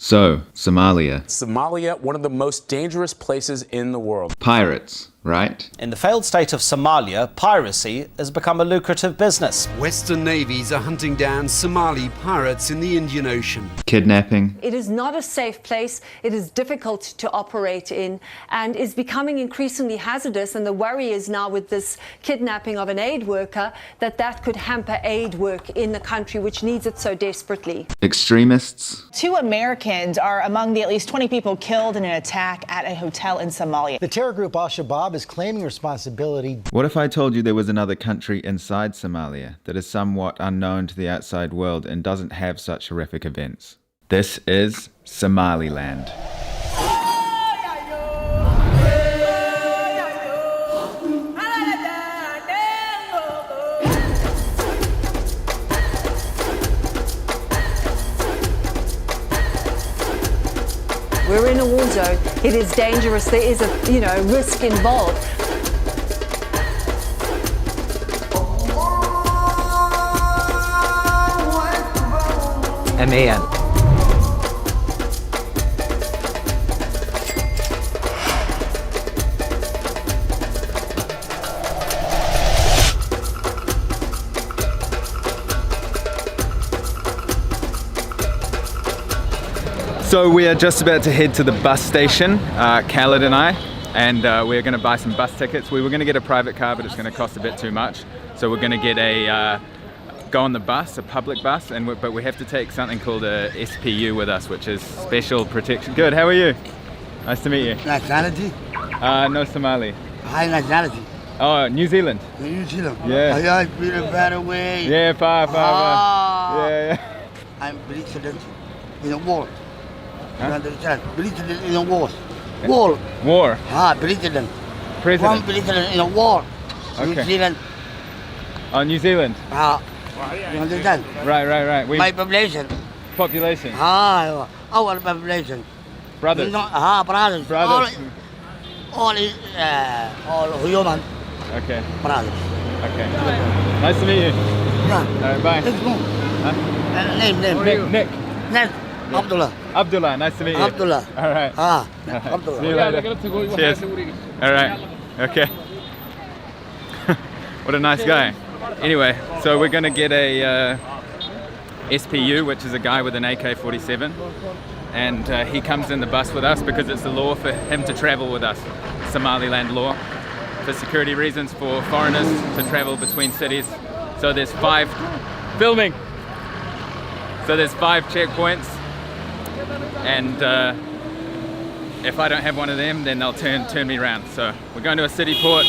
So, Somalia. Somalia, one of the most dangerous places in the world. Pirates, right? In the failed state of Somalia, piracy has become a lucrative business. Western navies are hunting down Somali pirates in the Indian Ocean. Kidnapping. It is not a safe place. It is difficult to operate in and is becoming increasingly hazardous. And the worry is now with this kidnapping of an aid worker that could hamper aid work in the country, which needs it so desperately. Extremists. 2 Americans are among the at least 20 people killed in an attack at a hotel in Somalia. The terror group Al-Shabaab is claiming responsibility. What if I told you there was another country inside Somalia that is somewhat unknown to the outside world and doesn't have such horrific events? This is Somaliland. We're in a war zone. It is dangerous. There is a risk involved. MAALIN. So we are just about to head to the bus station, Khaled and I, and we're going to buy some bus tickets. We were going to get a private car, but it's going to cost a bit too much. So we're going to get go on the bus, a public bus, but we have to take something called a SPU with us, which is special protection. Good, how are you? Nice to meet you. Nationality? No Somali. High nationality? Oh, New Zealand. New Zealand? Yeah. I feel a better way. Yeah, far. Yeah. I'm president in a war. Huh? You understand? President in a war. War. War. President. President. One president in a war. Okay. New Zealand. Oh, New Zealand. You understand? Right. My population. Population. Our population. Brothers. Brothers. Brothers. All human. Okay. Brothers. Okay. Nice to meet you. Yeah. All right, bye. Let's go. Huh? Name. Nick. Abdullah. Abdullah, nice to meet you. Abdullah. All right. Abdullah. See you later. Cheers. All right. Okay. What a nice guy. Anyway, so we're going to get a SPU, which is a guy with an AK-47, and he comes in the bus with us because it's the law for him to travel with us, Somaliland law, for security reasons for foreigners to travel between cities. So there's 5 checkpoints, and if I don't have one of them, then they'll turn me around. So we're going to a city port.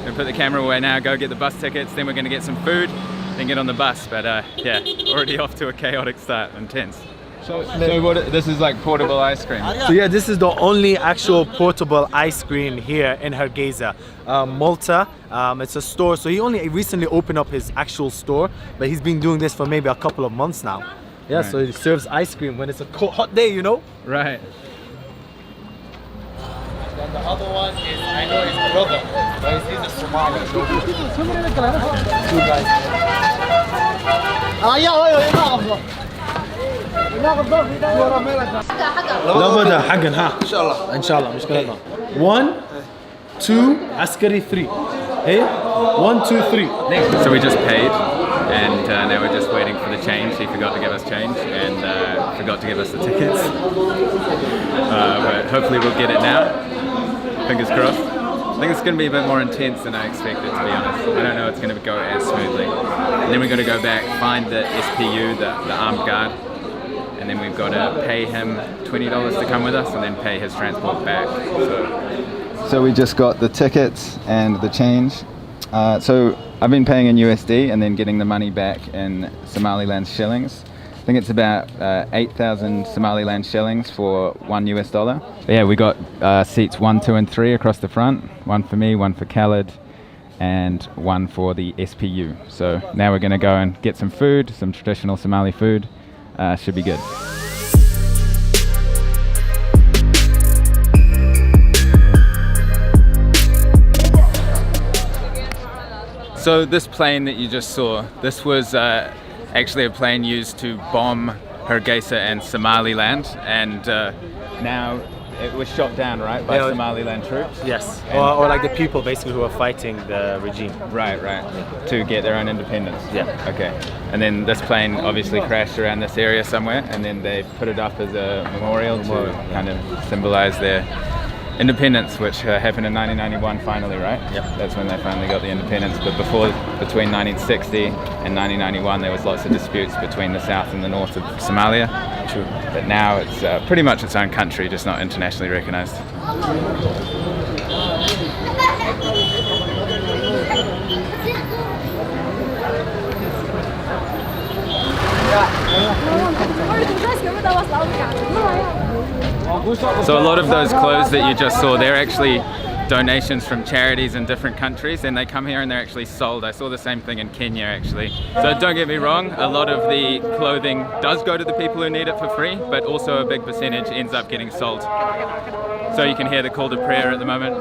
We'll put the camera away now, go get the bus tickets, then we're going to get some food, then get on the bus. But yeah, already off to a chaotic start, intense. So what, this is like portable ice cream? So yeah, this is the only actual portable ice cream here in Hargeisa, Malta. It's a store, so he only recently opened up his actual store, but he's been doing this for maybe a couple of months now. Yeah, right. So he serves ice cream when it's a hot day, you know? Right. And the other one is, I know his brother, but he's a Somali. Two guys. لابد حقن ها ان شاء الله مشكلة 1 2 عسكري 3 hey 1 2 3. So we just paid, and now we're just waiting for the change. He forgot to give us change and forgot to give us the tickets, but hopefully we'll get it now. Fingers crossed. I think it's going to be a bit more intense than I expected, to be honest. I don't know it's going to go as smoothly. And then we're going to go back, find the SPU, the armed guard, and then we've got to pay him $20 to come with us and then pay his transport back. So we just got the tickets and the change. So I've been paying in USD and then getting the money back in Somaliland shillings. I think it's about 8,000 Somaliland shillings for $1 But yeah, we got seats 1, 2 and 3 across the front. One for me, one for Khaled, and one for the SPU. So now we're going to go and get some food, some traditional Somali food. Should be good. So this plane that you just saw, this was actually a plane used to bomb Hargeisa and Somaliland, and now it was shot down, right, by Somaliland troops? Yes, or like the people basically who are fighting the regime. Right, to get their own independence. Yeah. Okay. And then this plane obviously crashed around this area somewhere, and then they put it up as a memorial to kind of symbolize their independence, which happened in 1991 finally, right? Yep. That's when they finally got the independence. But before, between 1960 and 1991, there was lots of disputes between the south and the north of Somalia. True. But now it's pretty much its own country, just not internationally recognized. So a lot of those clothes that you just saw, they're actually donations from charities in different countries, and they come here and they're actually sold. I saw the same thing in Kenya actually. So don't get me wrong, a lot of the clothing does go to the people who need it for free, but also a big percentage ends up getting sold. So you can hear the call to prayer at the moment.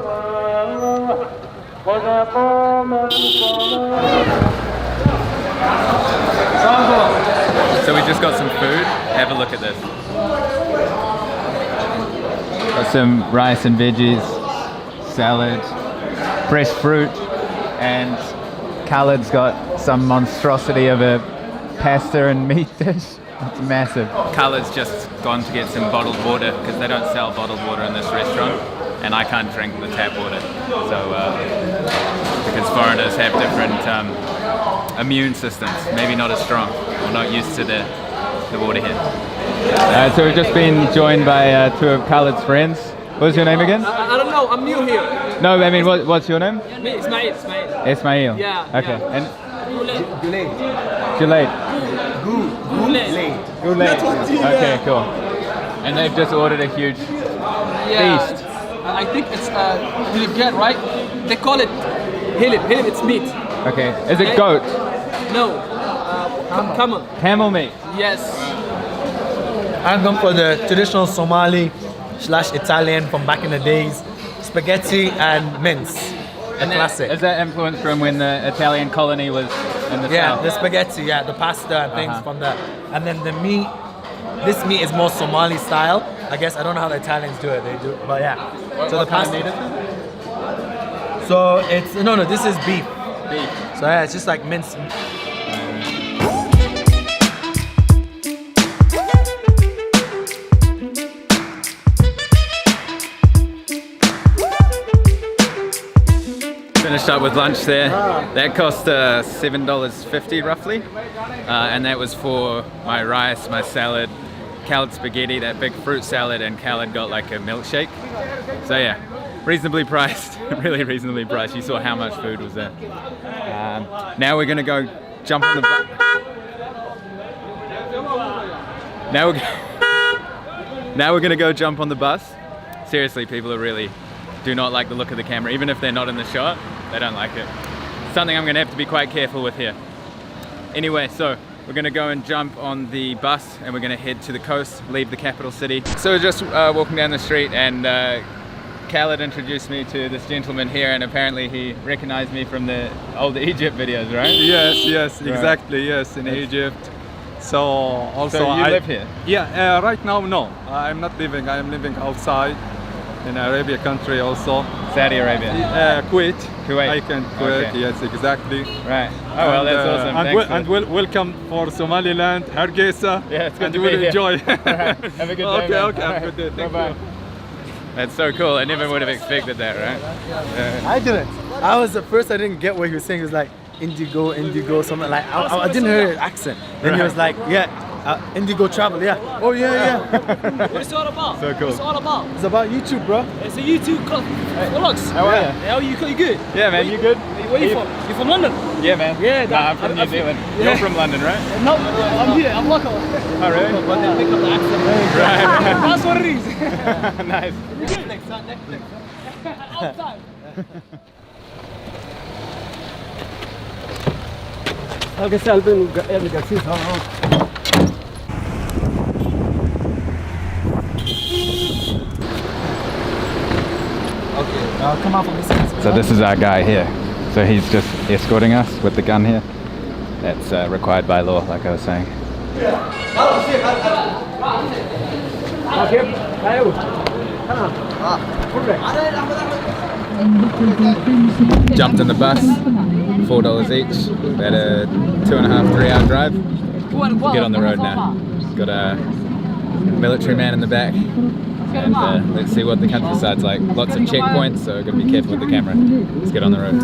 So we just got some food. Have a look at this. Got some rice and veggies, salad, fresh fruit, and Khaled's got some monstrosity of a pasta and meat dish. It's massive. Khaled's just gone to get some bottled water because they don't sell bottled water in this restaurant, and I can't drink the tap water. So because foreigners have different immune systems, maybe not as strong or not used to the water here. So we've just been joined by two of Khaled's friends. What's your name again? I don't know, I'm new here. No, I mean, what's your name? Me, Ismail. Ismail. Yeah. Okay. Yeah. And Goulet. Okay, cool. And they've just ordered a huge feast. I think it's really good, right? They call it hilib. Hilib, it's meat. Okay. Is it goat? No. Camel. Camel meat. Yes. I'm going for the traditional Somali/Italian from back in the days, spaghetti and mince, the classic. Is that influenced from when the Italian colony was in the south? Yeah, the spaghetti, the pasta and things from that. And then the meat, this meat is more Somali style. I guess, I don't know how the Italians do it, but yeah. So the pasta. Kind of meat is it? So it's, no, this is beef. Beef. So yeah, it's just like minced. Finished up with lunch there. That cost $7.50 roughly, and that was for my rice, my salad, Khaled spaghetti, that big fruit salad, and Khaled got like a milkshake. So yeah, reasonably priced, really reasonably priced. You saw how much food was there. Now we're gonna go jump on the bus. Now we're gonna go jump on the bus. Seriously, people are really do not like the look of the camera, even if they're not in the shot. They don't like it. Something I'm gonna have to be quite careful with here. Anyway, so we're gonna go and jump on the bus and we're gonna head to the coast, leave the capital city. So we're just walking down the street and Khaled introduced me to this gentleman here, and apparently he recognized me from the old Egypt videos, right? Yes, right. Exactly, yes, in Egypt. So also so you live here? Yeah, right now no, I'm not living, I'm living outside. In Arabia country also. Saudi Arabia? Kuwait. I can Kuwait, okay. Yes, exactly. Right. Oh, well, that's awesome. And welcome for Somaliland, Hargeisa. Yeah, it's good and to we'll be enjoy. Right. Have a good day. Okay, have a good day. Thank you. That's so cool. I never would have expected that, right? I didn't. I didn't get what he was saying. He was like, indigo, something like, I didn't hear his accent. Then he was like, indigo travel, Oh yeah. What's it all about? So cool. What's it all about? It's about YouTube, bro. It's a YouTube vlogs. How are you? How are you? You good? Yeah, man. You good? Where are you from? You from London? Yeah, man. Yeah. I'm from New Zealand. You're from London, right? No, I'm here. I'm local. Oh, really? But they pick up the accent. Right. That's what it is. Nice. You good? Next time. All the time. Okay, Come out from this side. So this is our guy here. So he's just escorting us with the gun here. That's required by law, like I was saying. Jumped in the bus, $4 each. About a 2.5, 3 hour drive. Get on the road now. Got a military man in the back. And let's see what the countryside's like. Lots of checkpoints, so gotta be careful with the camera. Let's get on the road.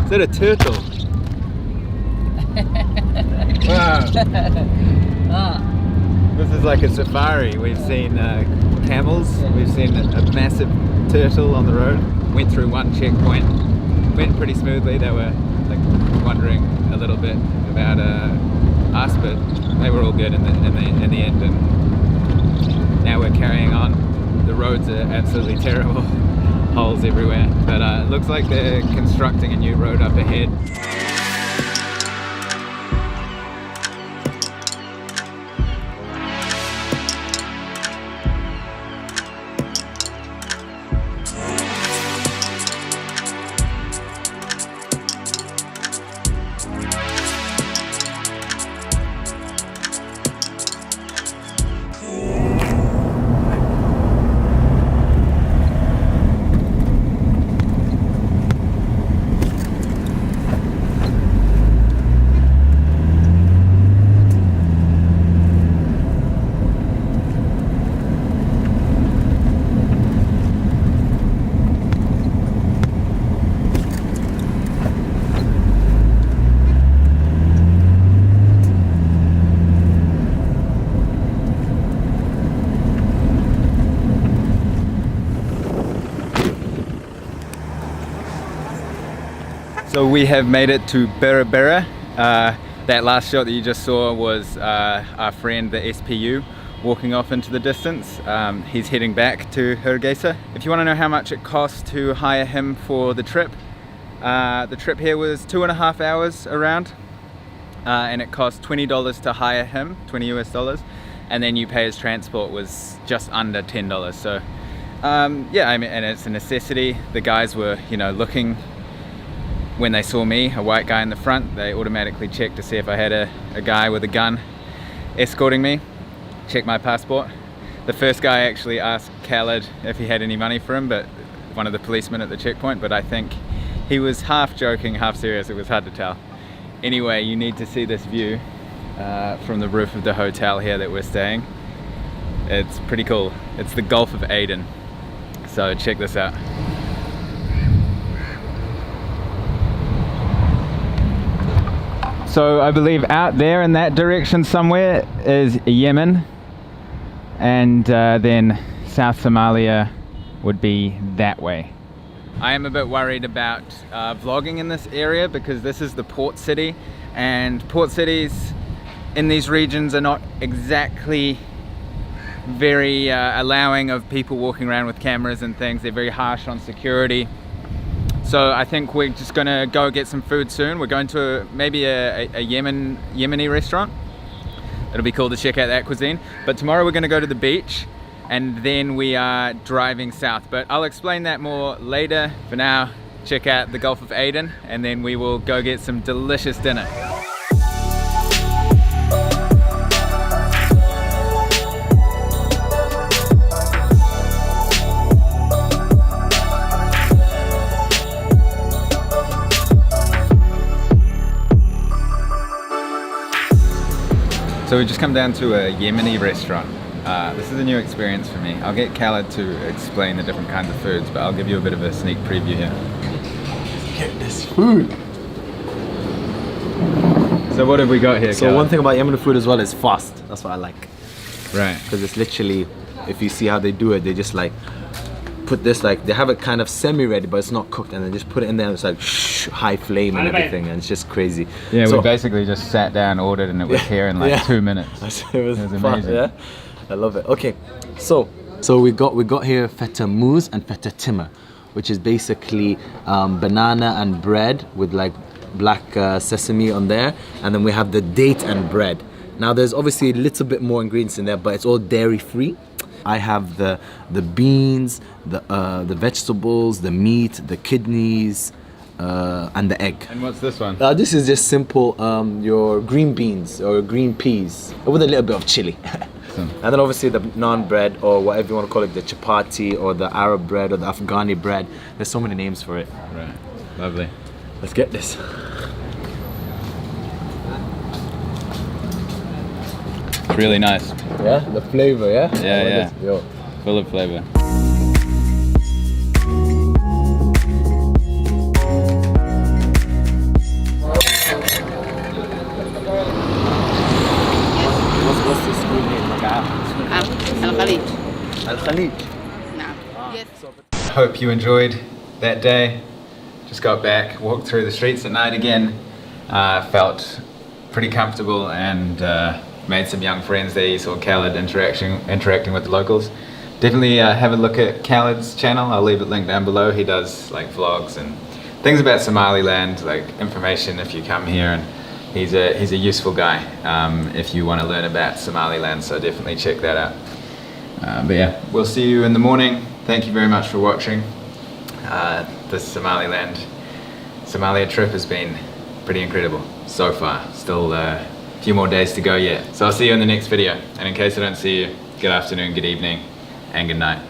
Is that a turtle? Wow. This is like a safari. We've seen camels, we've seen a massive turtle on the road. Went through one checkpoint, went pretty smoothly. They were like wondering a little bit about us, but they were all good in the end. And now we're carrying on. The roads are absolutely terrible. Holes everywhere, but it looks like they're constructing a new road up ahead. So we have made it to Bera Bera. That last shot that you just saw was our friend, the SPU, walking off into the distance. He's heading back to Hargeisa. If you want to know how much it costs to hire him for the trip here was 2.5 hours around, and it cost $20 to hire him, $20 US, and then you pay his transport was just under $10. So yeah, I mean, and it's a necessity. The guys were, you know, looking. When they saw me, a white guy in the front, they automatically checked to see if I had a guy with a gun escorting me, check my passport. The first guy actually asked Khaled if he had any money for him, but one of the policemen at the checkpoint, but I think he was half joking, half serious. It was hard to tell. Anyway, you need to see this view from the roof of the hotel here that we're staying. It's pretty cool. It's the Gulf of Aden. So check this out. So I believe out there in that direction somewhere is Yemen, and then South Somalia would be that way. I am a bit worried about vlogging in this area because this is the port city, and port cities in these regions are not exactly very allowing of people walking around with cameras and things. They're very harsh on security. So I think we're just gonna go get some food soon. We're going to maybe a Yemeni restaurant. It'll be cool to check out that cuisine. But tomorrow we're gonna go to the beach, and then we are driving south. But I'll explain that more later. For now, check out the Gulf of Aden, and then we will go get some delicious dinner. So we just come down to a Yemeni restaurant. This is a new experience for me. I'll get Khaled to explain the different kinds of foods, but I'll give you a bit of a sneak preview here. Get this food. So what have we got here, So Khaled? one thing about Yemeni food as well is fast. That's what I like. Right. Because it's literally, if you see how they do it, they just like put this, like they have it kind of semi-ready, but it's not cooked, and they just put it in there and it's like high flame and everything, and it's just crazy. Yeah, so, we basically just sat down, ordered, and it was here in like 2 minutes. It was fun, amazing. yeah? I love it. Okay, so we got here feta mousse and feta timmer, which is basically banana and bread with like black sesame on there, and then we have the date and bread. Now there's obviously a little bit more ingredients in there, but it's all dairy free. I have the beans, the vegetables, the meat, the kidneys, and the egg. And what's this one? This is just simple your green beans or green peas with a little bit of chili. And then obviously the naan bread, or whatever you want to call it, the chapati or the Arab bread or the Afghani bread. There's so many names for it. Right, lovely. Let's get this. It's really nice. Yeah, the flavor, yeah? Yeah, Yo. Full of flavor. What's this food name? Al-Khalid. Al-Khalid. Yes. Hope you enjoyed that day. Just got back, walked through the streets at night again. Felt pretty comfortable and made some young friends there. You saw Khalid interacting with the locals. Definitely have a look at Khalid's channel. I'll leave it linked down below. He does like vlogs and things about Somaliland, like information if you come here, and he's a useful guy if you want to learn about Somaliland, so definitely check that out. But yeah, we'll see you in the morning. Thank you very much for watching. This Somalia trip has been pretty incredible so far. Still a few more days to go yet. So I'll see you in the next video. And in case I don't see you, good afternoon, good evening, and good night.